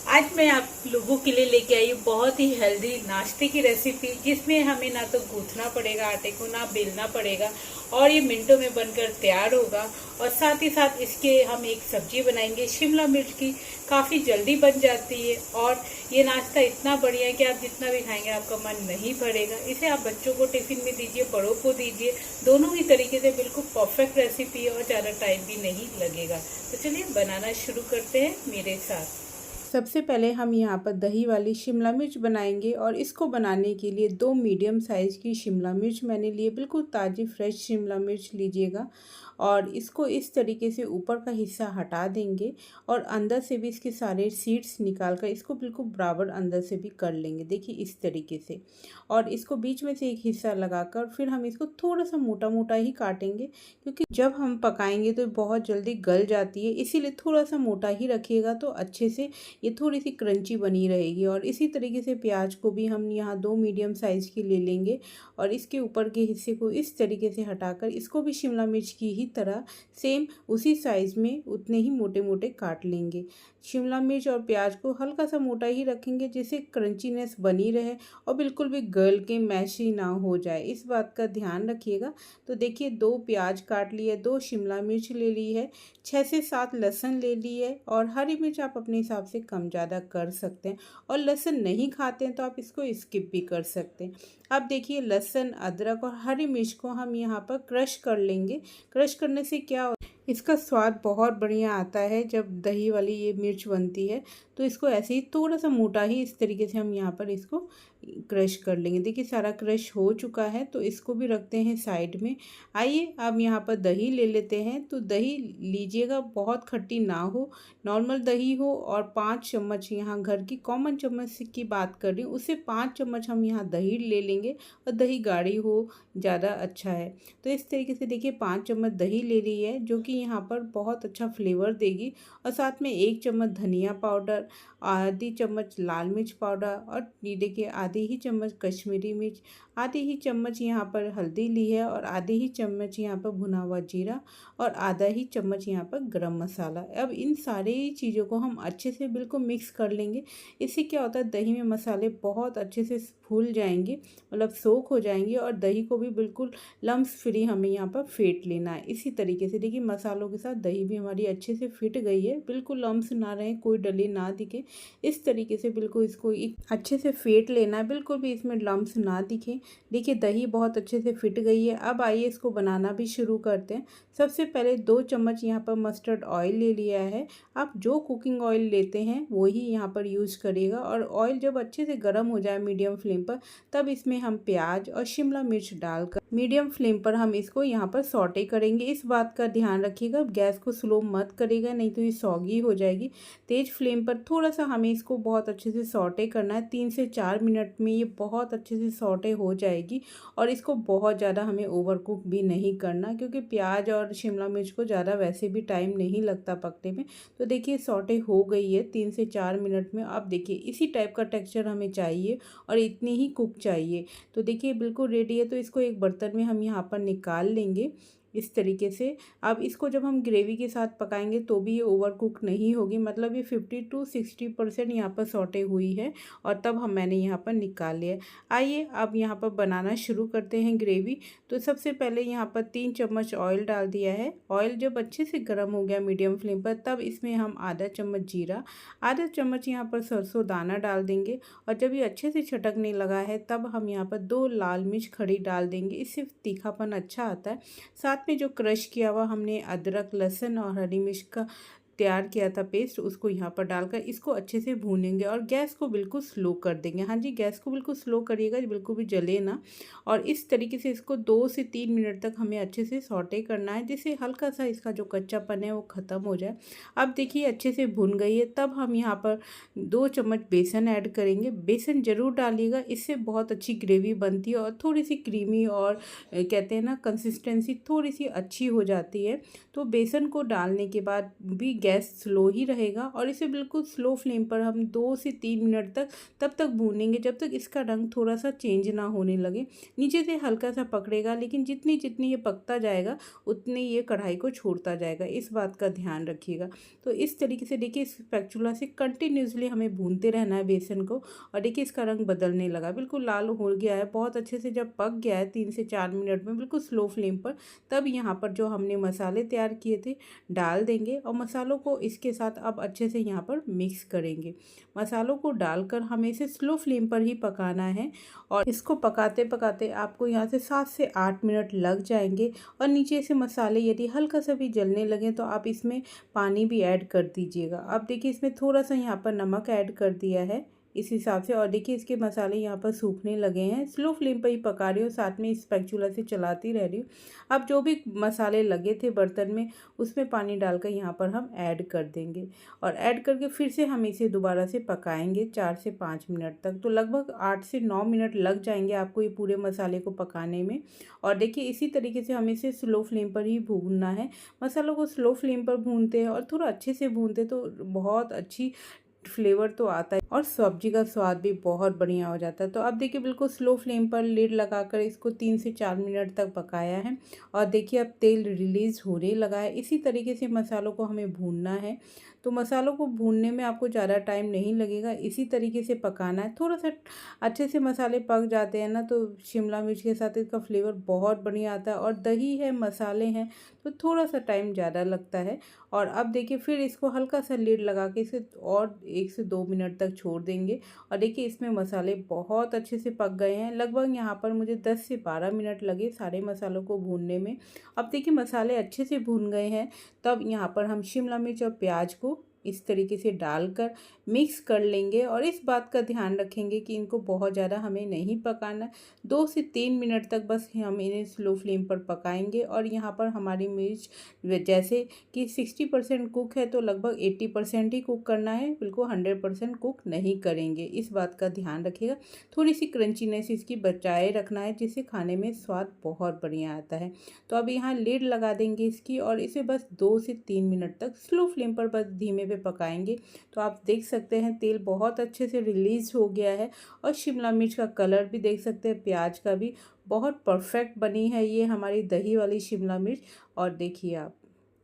आज मैं आप लोगों के लिए लेके आई हूँ बहुत ही हेल्दी नाश्ते की रेसिपी, जिसमें हमें ना तो गूंथना पड़ेगा आटे को, ना बेलना पड़ेगा और ये मिनटों में बनकर तैयार होगा। और साथ ही साथ इसके हम एक सब्जी बनाएंगे शिमला मिर्च की, काफ़ी जल्दी बन जाती है। और ये नाश्ता इतना बढ़िया है कि आप जितना भी खाएंगे आपका मन नहीं भरेगा। इसे आप बच्चों को टिफिन में दीजिए, बड़ों को दीजिए, दोनों ही तरीके से बिल्कुल परफेक्ट रेसिपी है और ज़्यादा टाइम भी नहीं लगेगा। तो चलिए बनाना शुरू करते हैं मेरे साथ। सबसे पहले हम यहाँ पर दही वाली शिमला मिर्च बनाएंगे और इसको बनाने के लिए 2 मीडियम साइज़ की शिमला मिर्च मैंने लिए। बिल्कुल ताज़ी फ्रेश शिमला मिर्च लीजिएगा और इसको इस तरीके से ऊपर का हिस्सा हटा देंगे और अंदर से भी इसके सारे सीड्स निकाल कर इसको बिल्कुल बराबर अंदर से भी कर लेंगे। देखिए इस तरीके से, और इसको बीच में से एक हिस्सा लगाकर फिर हम इसको थोड़ा सा मोटा मोटा ही काटेंगे, क्योंकि जब हम पकाएंगे तो बहुत जल्दी गल जाती है, इसीलिए थोड़ा सा मोटा ही रखिएगा तो अच्छे से ये थोड़ी सी क्रंची बनी रहेगी। और इसी तरीके से प्याज को भी हम यहाँ 2 मीडियम साइज़ की ले लेंगे और इसके ऊपर के हिस्से को इस तरीके से हटाकर इसको भी शिमला मिर्च की ही तरह सेम उसी साइज़ में उतने ही मोटे मोटे काट लेंगे। शिमला मिर्च और प्याज को हल्का सा मोटा ही रखेंगे जिससे क्रंचीनेस बनी रहे और बिल्कुल भी गल के मैशी ना हो जाए, इस बात का ध्यान रखिएगा। तो देखिए 2 प्याज काट लिए, 2 शिमला मिर्च ले ली है, 6 से 7 लहसुन ले ली है और हरी मिर्च आप अपने हिसाब से कम ज़्यादा कर सकते हैं। और लहसुन नहीं खाते हैं तो आप इसको स्किप भी कर सकते हैं। अब देखिए लहसुन, अदरक और हरी मिर्च को हम यहाँ पर क्रश कर लेंगे। क्रश करने से क्या इसका स्वाद बहुत बढ़िया आता है। जब दही वाली ये मिर्च बनती है तो इसको ऐसे ही थोड़ा सा मोटा ही इस तरीके से हम यहाँ पर इसको क्रश कर लेंगे। देखिए सारा क्रश हो चुका है तो इसको भी रखते हैं साइड में। आइए अब यहाँ पर दही ले लेते हैं। तो दही लीजिएगा, बहुत खट्टी ना हो, नॉर्मल दही हो। और 5 चम्मच यहाँ घर की कॉमन चम्मच की बात कर रही हूँ, उससे 5 चम्मच हम यहाँ दही ले लेंगे और दही गाढ़ी हो ज़्यादा अच्छा है। तो इस तरीके से देखिए 5 चम्मच दही ले ली है जो कि यहाँ पर बहुत अच्छा फ्लेवर देगी। और साथ में 1 चम्मच धनिया पाउडर, आधी चम्मच लाल मिर्च पाउडर और ये देखिए आधी ही चम्मच कश्मीरी मिर्च, आधी ही चम्मच यहाँ पर हल्दी ली है और आधी ही चम्मच यहाँ पर भुना हुआ जीरा और आधा ही चम्मच यहाँ पर गरम मसाला। अब इन सारी चीज़ों को हम अच्छे से बिल्कुल मिक्स कर लेंगे। इससे क्या होता है, दही में मसाले बहुत अच्छे से फूल जाएंगे, मतलब सोख हो जाएंगे और दही को भी बिल्कुल लम्स फ्री हमें यहाँ पर फेंट लेना है। इसी तरीके से देखिए मसालों के साथ दही भी हमारी अच्छे से फिट गई है, बिल्कुल लम्स ना रहे, कोई डली ना दिखे, इस तरीके से बिल्कुल इसको अच्छे से फेंट लेना है, बिल्कुल भी इसमें लम्स ना दिखे। देखिए दही बहुत अच्छे से फिट गई है। अब आइए इसको बनाना भी शुरू करते हैं। सबसे पहले 2 चम्मच यहाँ पर मस्टर्ड ऑयल ले लिया है। आप जो कुकिंग ऑयल लेते हैं वही यहाँ पर यूज़ करिएगा। और ऑयल जब अच्छे से गर्म हो जाए मीडियम फ्लेम पर, तब इसमें हम प्याज और शिमला मिर्च डालकर मीडियम फ्लेम पर हम इसको यहाँ पर सौटे करेंगे। इस बात का ध्यान रखिएगा, गैस को स्लो मत करिएगा, नहीं तो ये सौगी हो जाएगी। तेज़ फ्लेम पर थोड़ा सा हमें इसको बहुत अच्छे से सौटे करना है। 3 से 4 मिनट में ये बहुत अच्छे से सौटे हो जाएगी। और इसको बहुत ज़्यादा हमें ओवर कुक भी नहीं करना, क्योंकि प्याज और शिमला मिर्च को ज़्यादा वैसे भी टाइम नहीं लगता पकने में। तो देखिए सौटे हो गई है 3 से 4 मिनट में। अब देखिए इसी टाइप का टेक्सचर हमें चाहिए और इतनी ही कुक चाहिए। तो देखिए बिल्कुल रेडी है। तो इसको एक बर्तन में हम यहाँ पर निकाल लेंगे इस तरीके से। अब इसको जब हम ग्रेवी के साथ पकाएंगे तो भी ये ओवर कुक नहीं होगी, मतलब ये 50 to 60% यहाँ पर सौटे हुई है और तब मैंने यहाँ पर निकाल लिया। आइए अब यहाँ पर बनाना शुरू करते हैं ग्रेवी। तो सबसे पहले यहाँ पर 3 चम्मच ऑयल डाल दिया है। ऑयल जब अच्छे से गर्म हो गया मीडियम फ्लेम पर, तब इसमें हम आधा चम्मच जीरा, आधा चम्मच यहाँ पर सरसों दाना डाल देंगे। और जब ये अच्छे से छटकने लगा है तब हम यहाँ पर 2 लाल मिर्च खड़ी डाल देंगे, इससे तीखापन अच्छा आता है। साथ में जो क्रश किया हुआ हमने अदरक, लहसुन और हरी मिर्च का तैयार किया था पेस्ट, उसको यहाँ पर डालकर इसको अच्छे से भूनेंगे और गैस को बिल्कुल स्लो कर देंगे। हाँ जी, गैस को बिल्कुल स्लो करिएगा, बिल्कुल भी जले ना। और इस तरीके से इसको 2 से 3 मिनट तक हमें अच्छे से सौटे करना है, जिससे हल्का सा इसका जो कच्चापन है वो ख़त्म हो जाए। अब देखिए अच्छे से भुन गई है। तब हम यहाँ पर 2 चम्मच बेसन ऐड करेंगे। बेसन ज़रूर डालिएगा, इससे बहुत अच्छी ग्रेवी बनती है और थोड़ी सी क्रीमी और कहते हैं ना कंसिस्टेंसी थोड़ी सी अच्छी हो जाती है। तो बेसन को डालने के बाद भी गैस स्लो ही रहेगा और इसे बिल्कुल स्लो फ्लेम पर हम 2 से 3 मिनट तक तब तक भूनेंगे जब तक इसका रंग थोड़ा सा चेंज ना होने लगे। नीचे से हल्का सा पकड़ेगा, लेकिन जितनी जितनी ये पकता जाएगा उतनी ये कढ़ाई को छोड़ता जाएगा, इस बात का ध्यान रखिएगा। तो इस तरीके से देखिए इस स्पैचुला से कंटिन्यूसली हमें भूनते रहना है बेसन को। और देखिए इसका रंग बदलने लगा, बिल्कुल लाल हो गया है बहुत अच्छे से। जब पक गया है 3 से 4 मिनट में बिल्कुल स्लो फ्लेम पर, तब यहाँ पर जो हमने मसाले तैयार किए थे डाल देंगे और मसालों को इसके साथ अब अच्छे से यहाँ पर मिक्स करेंगे। मसालों को डालकर हमें इसे स्लो फ्लेम पर ही पकाना है और इसको पकाते पकाते आपको यहाँ से 7 से 8 मिनट लग जाएंगे। और नीचे से मसाले यदि हल्का सा भी जलने लगे तो आप इसमें पानी भी ऐड कर दीजिएगा। अब देखिए इसमें थोड़ा सा यहाँ पर नमक ऐड कर दिया है इस हिसाब से। और देखिए इसके मसाले यहाँ पर सूखने लगे हैं। स्लो फ्लेम पर ही पका रही हूँ, साथ में स्पैचुला से चलाती रह रही हूँ। अब जो भी मसाले लगे थे बर्तन में उसमें पानी डालकर यहाँ पर हम ऐड कर देंगे और ऐड करके फिर से हम इसे दोबारा से पकाएंगे 4 से 5 मिनट तक। तो लगभग 8 से 9 मिनट लग जाएंगे आपको ये पूरे मसाले को पकाने में। और देखिए इसी तरीके से हमें इसे स्लो फ्लेम पर ही भूनना है। मसालों को स्लो फ्लेम पर भूनते हैं और थोड़ा अच्छे से भूनते तो बहुत अच्छी फ्लेवर तो आता है और सब्जी का स्वाद भी बहुत बढ़िया हो जाता है। तो अब देखिए बिल्कुल स्लो फ्लेम पर लिड लगाकर इसको 3 से 4 मिनट तक पकाया है और देखिए अब तेल रिलीज़ होने लगा है। इसी तरीके से मसालों को हमें भूनना है। तो मसालों को भूनने में आपको ज़्यादा टाइम नहीं लगेगा, इसी तरीके से पकाना है। थोड़ा सा अच्छे से मसाले पक जाते हैं ना तो शिमला मिर्च के साथ इसका फ्लेवर बहुत बढ़िया आता है। और दही है, मसाले हैं, तो थोड़ा सा टाइम ज़्यादा लगता है। और अब देखिए फिर इसको हल्का सा लिड लगा के इसे और 1 से 2 मिनट तक छोड़ देंगे। और देखिए इसमें मसाले बहुत अच्छे से पक गए हैं। लगभग यहाँ पर मुझे 10 से 12 मिनट लगे सारे मसालों को भूनने में। अब देखिए मसाले अच्छे से भून गए हैं। तब यहाँ पर हम शिमला मिर्च और प्याज को इस तरीके से डालकर मिक्स कर लेंगे और इस बात का ध्यान रखेंगे कि इनको बहुत ज़्यादा हमें नहीं पकाना। 2 से 3 मिनट तक बस हम इन्हें स्लो फ्लेम पर पकाएंगे। और यहाँ पर हमारी मिर्च जैसे कि 60% कुक है तो लगभग 80% ही कुक करना है, बिल्कुल 100% कुक नहीं करेंगे, इस बात का ध्यान रखिएगा। थोड़ी सी क्रंचीनेस इसकी बचाए रखना है जिससे खाने में स्वाद बहुत बढ़िया आता है। तो अब यहाँ लिड लगा देंगे इसकी और इसे बस 2 से 3 मिनट तक स्लो फ्लेम पर बस धीमे पे पकाएंगे। तो आप देख सकते हैं तेल बहुत अच्छे से रिलीज़ हो गया है और शिमला मिर्च का कलर भी देख सकते हैं, प्याज का भी बहुत परफेक्ट बनी है ये हमारी दही वाली शिमला मिर्च। और देखिए आप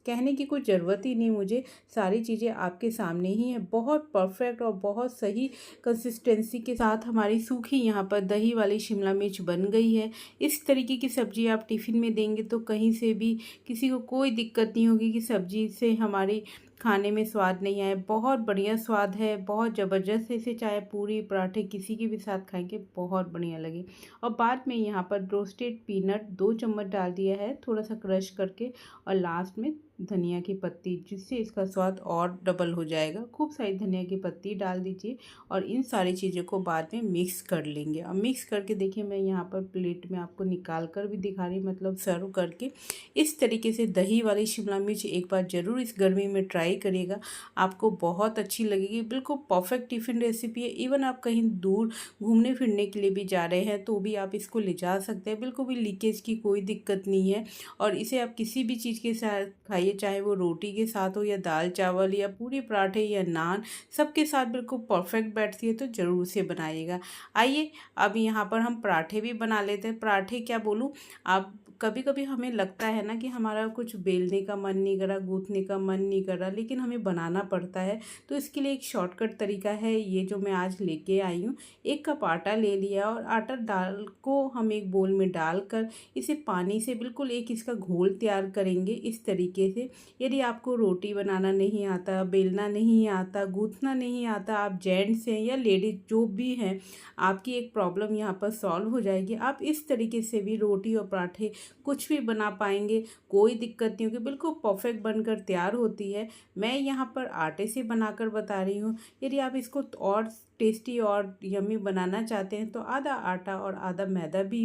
कहने की कोई ज़रूरत ही नहीं मुझे, सारी चीज़ें आपके सामने ही हैं। बहुत परफेक्ट और बहुत सही कंसिस्टेंसी के साथ हमारी सूखी यहाँ पर दही वाली शिमला मिर्च बन गई है। इस तरीके की सब्ज़ी आप टिफ़िन में देंगे तो कहीं से भी किसी को कोई दिक्कत नहीं होगी कि सब्ज़ी से हमारी खाने में स्वाद नहीं आए। बहुत बढ़िया स्वाद है, बहुत ज़बरदस्त। इसे चाहे पूरी पराठे किसी के भी साथ खाएंगे बहुत बढ़िया लगे। और बाद में यहाँ पर रोस्टेड पीनट 2 चम्मच डाल दिया है थोड़ा सा क्रश करके, और लास्ट में धनिया की पत्ती, जिससे इसका स्वाद और डबल हो जाएगा। खूब सारी धनिया की पत्ती डाल दीजिए और इन सारी चीज़ों को बाद में मिक्स कर लेंगे। और मिक्स करके देखिए मैं यहाँ पर प्लेट में आपको निकाल कर भी दिखा रही, मतलब सर्व करके। इस तरीके से दही वाली शिमला मिर्च एक बार ज़रूर इस गर्मी में ट्राई करिएगा, आपको बहुत अच्छी लगेगी। बिल्कुल परफेक्ट टिफ़िन रेसिपी है। इवन आप कहीं दूर घूमने फिरने के लिए भी जा रहे हैं तो भी आप इसको ले जा सकते हैं, बिल्कुल भी लीकेज की कोई दिक्कत नहीं है। और इसे आप किसी भी चीज़ के साथ खाइए, चाहे वो रोटी के साथ हो या दाल चावल या पूरी पराठे या नान, सबके साथ बिल्कुल परफेक्ट बैठती है। तो ज़रूर से बनाइएगा। आइए अब यहाँ पर हम पराठे भी बना लेते हैं। पराठे क्या बोलूँ, आप कभी कभी हमें लगता है ना कि हमारा कुछ बेलने का मन नहीं कर रहा, गूँथने का मन नहीं कर रहा, लेकिन हमें बनाना पड़ता है। तो इसके लिए एक शॉर्टकट तरीका है ये जो मैं आज लेके आई हूँ। 1 कप आटा ले लिया और आटा दाल को हम एक बोल में डालकर इसे पानी से बिल्कुल एक इसका घोल तैयार करेंगे इस तरीके से। यदि आपको रोटी बनाना नहीं आता, बेलना नहीं आता, गूँथना नहीं आता, आप जेंट्स हैं या लेडीज जो भी हैं, आपकी एक प्रॉब्लम यहाँ पर सॉल्व हो जाएगी। आप इस तरीके से भी रोटी और पराठे कुछ भी बना पाएंगे, कोई दिक्कत नहीं होगी, बिल्कुल परफेक्ट बनकर तैयार होती है। मैं यहाँ पर आटे से बनाकर बता रही हूँ। यदि आप इसको और टेस्टी और यम्मी बनाना चाहते हैं तो आधा आटा और आधा मैदा भी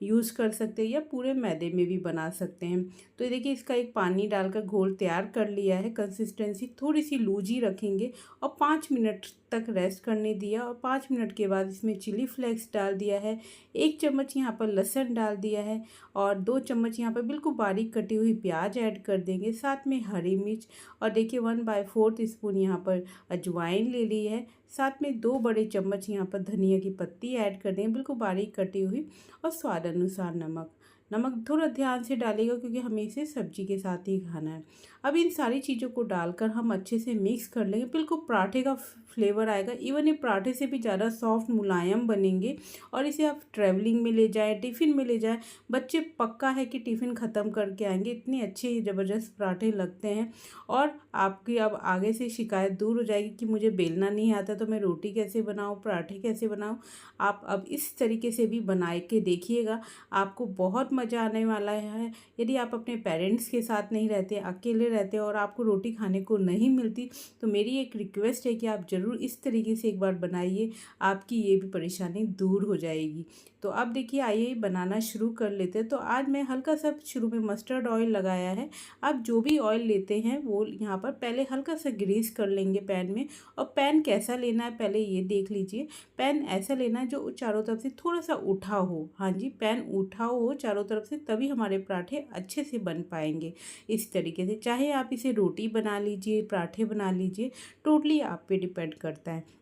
यूज़ कर सकते हैं या पूरे मैदे में भी बना सकते हैं। तो ये देखिए इसका एक पानी डालकर घोल तैयार कर लिया है। कंसिस्टेंसी थोड़ी सी लूज ही रखेंगे और 5 मिनट तक रेस्ट करने दिया और 5 मिनट के बाद इसमें चिली फ्लेक्स डाल दिया है, 1 चम्मच यहाँ पर लहसुन डाल दिया है और 2 चम्मच यहाँ पर बिल्कुल बारीक कटी हुई प्याज ऐड कर देंगे, साथ में हरी मिर्च और देखिए 1/4 स्पून यहाँ पर अजवाइन ले ली है, साथ में 2 बड़े चम्मच यहाँ पर धनिया की पत्ती ऐड कर देंगे बिल्कुल बारीक कटी हुई और स्वाद अनुसार नमक। नमक थोड़ा ध्यान से डालिएगा क्योंकि हमें इसे सब्जी के साथ ही खाना है। अब इन सारी चीज़ों को डालकर हम अच्छे से मिक्स कर लेंगे, बिल्कुल पराठे का फ्लेवर आएगा। इवन ये पराठे से भी ज़्यादा सॉफ्ट मुलायम बनेंगे और इसे आप ट्रैवलिंग में ले जाएं, टिफ़िन में ले जाएं, बच्चे पक्का है कि टिफ़िन ख़त्म करके आएंगे। इतने अच्छे ज़बरदस्त पराठे लगते हैं और आपकी अब आगे से शिकायत दूर हो जाएगी कि मुझे बेलना नहीं आता तो मैं रोटी कैसे बनाऊँ, पराठे कैसे बनाऊँ। आप अब इस तरीके से भी बना के देखिएगा, आपको बहुत मज़ा आने वाला है। यदि आप अपने पेरेंट्स के साथ नहीं रहते, अकेले रहते और आपको रोटी खाने को नहीं मिलती तो मेरी एक रिक्वेस्ट है कि आप ज़रूर इस तरीके से एक बार बनाइए, आपकी ये भी परेशानी दूर हो जाएगी। तो अब देखिए आइए बनाना शुरू कर लेते हैं। तो आज मैं हल्का सा शुरू में मस्टर्ड ऑयल लगाया है। आप जो भी ऑयल लेते हैं वो यहाँ पर पहले हल्का सा ग्रीस कर लेंगे पैन में। और पैन कैसा लेना है पहले ये देख लीजिए। पैन ऐसा लेना है जो चारों तरफ से थोड़ा सा उठा हो। हाँ जी, पैन उठा हो चारों तरफ से, तभी हमारे पराठे अच्छे से बन पाएंगे। इस तरीके से चाहे आप इसे रोटी बना लीजिए, पराठे बना लीजिए, टोटली आप पे डिपेंड करता है।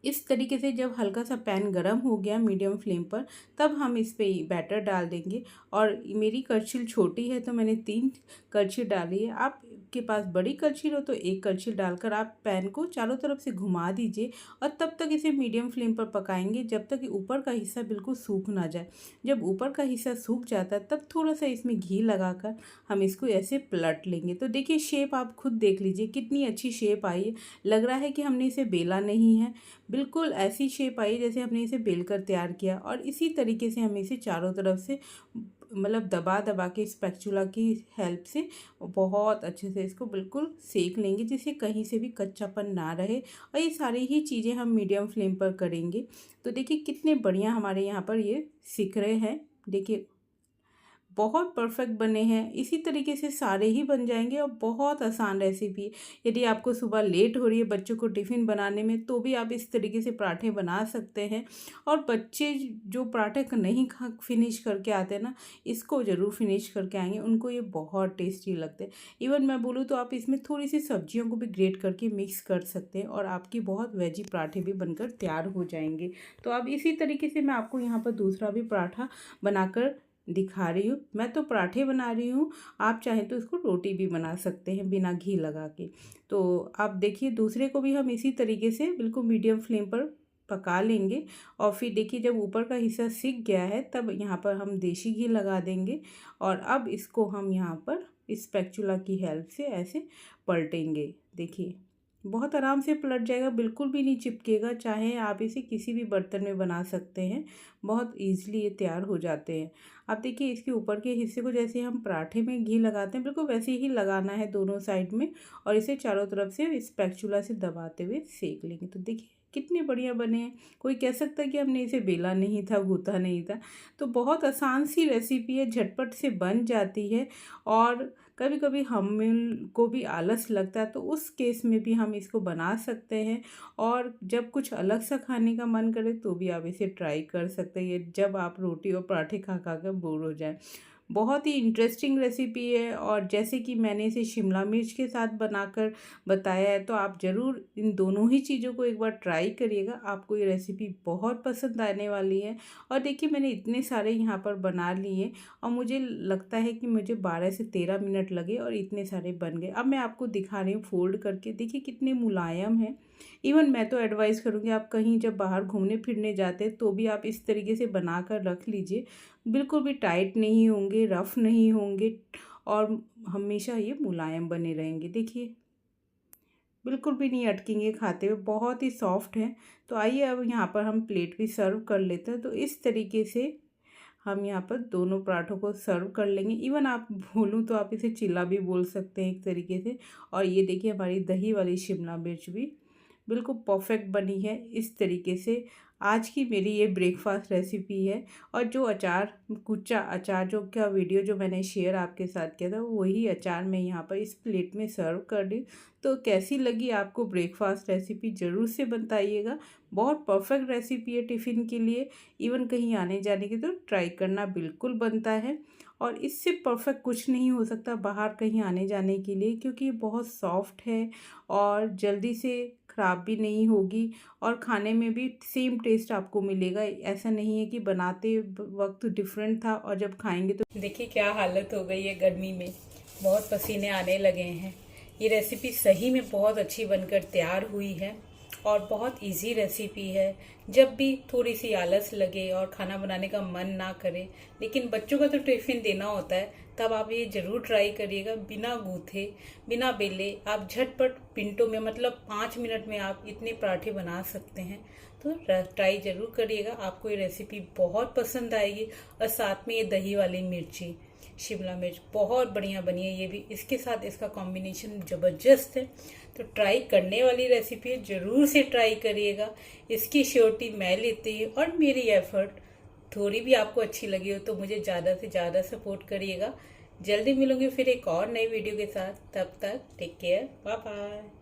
इस तरीके से जब हल्का सा पैन गरम हो गया मीडियम फ्लेम पर, तब हम इस पे बैटर डाल देंगे। और मेरी करछिल छोटी है तो मैंने 3 करछिल डाली है। आपके पास बड़ी करछिल हो तो 1 करछिल डालकर आप पैन को चारों तरफ से घुमा दीजिए और तब तक इसे मीडियम फ्लेम पर पकाएंगे जब तक कि ऊपर का हिस्सा बिल्कुल सूख ना जाए। जब ऊपर का हिस्सा सूख जाता है तब थोड़ा सा इसमें घी लगाकर हम इसको ऐसे पलट लेंगे। तो देखिए शेप आप खुद देख लीजिए कितनी अच्छी शेप आई है। लग रहा है कि हमने इसे बेला नहीं है, बिल्कुल ऐसी शेप आई जैसे हमने इसे बेलकर तैयार किया। और इसी तरीके से हम इसे चारों तरफ से मतलब दबा दबा के स्पैचुला की हेल्प से बहुत अच्छे से इसको बिल्कुल सेक लेंगे जिससे कहीं से भी कच्चापन ना रहे। और ये सारी ही चीज़ें हम मीडियम फ्लेम पर करेंगे। तो देखिए कितने बढ़िया हमारे यहाँ पर ये सिक रहे हैं। देखिए बहुत परफेक्ट बने हैं। इसी तरीके से सारे ही बन जाएंगे और बहुत आसान रेसिपी है। यदि आपको सुबह लेट हो रही है बच्चों को टिफ़िन बनाने में तो भी आप इस तरीके से पराठे बना सकते हैं। और बच्चे जो पराठे नहीं खा फिनिश करके आते हैं ना, इसको ज़रूर फिनिश करके आएंगे, उनको ये बहुत टेस्टी लगते हैं। इवन मैं बोलूँ तो आप इसमें थोड़ी सी सब्जियों को भी ग्रेट करके मिक्स कर सकते हैं और आपकी बहुत वेजी पराठे भी बनकर तैयार हो जाएंगे। तो अब इसी तरीके से मैं आपको यहाँ पर दूसरा भी पराठा बनाकर दिखा रही हूँ। मैं तो पराठे बना रही हूँ, आप चाहें तो इसको रोटी भी बना सकते हैं बिना घी लगा के। तो आप देखिए दूसरे को भी हम इसी तरीके से बिल्कुल मीडियम फ्लेम पर पका लेंगे। और फिर देखिए जब ऊपर का हिस्सा सिक गया है तब यहाँ पर हम देसी घी लगा देंगे और अब इसको हम यहाँ पर स्पैचुला की हेल्प से ऐसे पलटेंगे। देखिए बहुत आराम से पलट जाएगा, बिल्कुल भी नहीं चिपकेगा। चाहे आप इसे किसी भी बर्तन में बना सकते हैं, बहुत ईजिली ये तैयार हो जाते हैं। अब देखिए इसके ऊपर के हिस्से को जैसे हम पराठे में घी लगाते हैं बिल्कुल वैसे ही लगाना है दोनों साइड में और इसे चारों तरफ से स्पैचुला से दबाते हुए सेक लेंगे। तो देखिए कितने बढ़िया बने हैं। कोई कह सकता है कि हमने इसे बेला नहीं था, गूथा नहीं था। तो बहुत आसान सी रेसिपी है, झटपट से बन जाती है। और कभी कभी हम को भी आलस लगता है तो उस केस में भी हम इसको बना सकते हैं। और जब कुछ अलग सा खाने का मन करे तो भी आप इसे ट्राई कर सकते हैं जब आप रोटी और पराठे खा खा कर बोर हो जाए। बहुत ही इंटरेस्टिंग रेसिपी है और जैसे कि मैंने इसे शिमला मिर्च के साथ बनाकर बताया है तो आप ज़रूर इन दोनों ही चीज़ों को एक बार ट्राई करिएगा। आपको ये रेसिपी बहुत पसंद आने वाली है। और देखिए मैंने इतने सारे यहाँ पर बना लिए और मुझे लगता है कि मुझे 12 से 13 मिनट लगे और इतने सारे बन गए। अब मैं आपको दिखा रही हूँ फोल्ड करके, देखिए कितने मुलायम हैं। इवन मैं तो एडवाइस करूँगी आप कहीं जब बाहर घूमने फिरने जाते हैं तो भी आप इस तरीके से बना कर रख लीजिए। बिल्कुल भी टाइट नहीं होंगे, रफ़ नहीं होंगे और हमेशा ये मुलायम बने रहेंगे। देखिए बिल्कुल भी नहीं अटकेंगे खाते हुए, बहुत ही सॉफ्ट हैं। तो आइए अब यहाँ पर हम प्लेट भी सर्व कर लेते हैं। तो इस तरीके से हम यहाँ पर दोनों पराठों को सर्व कर लेंगे। इवन आप बोलूँ तो आप इसे चिल्ला भी बोल सकते हैं एक तरीके से। और ये देखिए हमारी दही वाली शिमला मिर्च भी बिल्कुल परफेक्ट बनी है। इस तरीके से आज की मेरी ये ब्रेकफास्ट रेसिपी है। और जो अचार, कुच्चा अचार जो का वीडियो जो मैंने शेयर आपके साथ किया था, वही अचार मैं यहाँ पर इस प्लेट में सर्व कर दी। तो कैसी लगी आपको ब्रेकफास्ट रेसिपी ज़रूर से बताइएगा। बहुत परफेक्ट रेसिपी है टिफ़िन के लिए, इवन कहीं आने जाने के तो ट्राई करना बिल्कुल बनता है। और इससे परफेक्ट कुछ नहीं हो सकता बाहर कहीं आने जाने के लिए, क्योंकि ये बहुत सॉफ्ट है और जल्दी से ख़राब भी नहीं होगी और खाने में भी सेम टेस्ट आपको मिलेगा। ऐसा नहीं है कि बनाते वक्त डिफरेंट था और जब खाएंगे तो देखिए क्या हालत हो गई है, गर्मी में बहुत पसीने आने लगे हैं। ये रेसिपी सही में बहुत अच्छी बनकर तैयार हुई है और बहुत इजी रेसिपी है। जब भी थोड़ी सी आलस लगे और खाना बनाने का मन ना करे, लेकिन बच्चों का तो टिफ़िन देना होता है, तब आप ये ज़रूर ट्राई करिएगा। बिना गूथे, बिना बेले आप झटपट मिनटों में, मतलब 5 मिनट में आप इतने पराठे बना सकते हैं। तो ट्राई ज़रूर करिएगा, आपको ये रेसिपी बहुत पसंद आएगी। और साथ में ये दही वाली मिर्ची, शिमला मिर्च बहुत बढ़िया बनी है ये भी। इसके साथ इसका कॉम्बिनेशन ज़बरदस्त है। तो ट्राई करने वाली रेसिपी है, ज़रूर से ट्राई करिएगा। इसकी श्योरिटी मैं लेती हूँ और मेरी एफर्ट थोड़ी भी आपको अच्छी लगी हो तो मुझे ज़्यादा से ज़्यादा सपोर्ट करिएगा। जल्दी मिलूंगी फिर एक और नई वीडियो के साथ। तब तक टेक केयर, बाय बाय।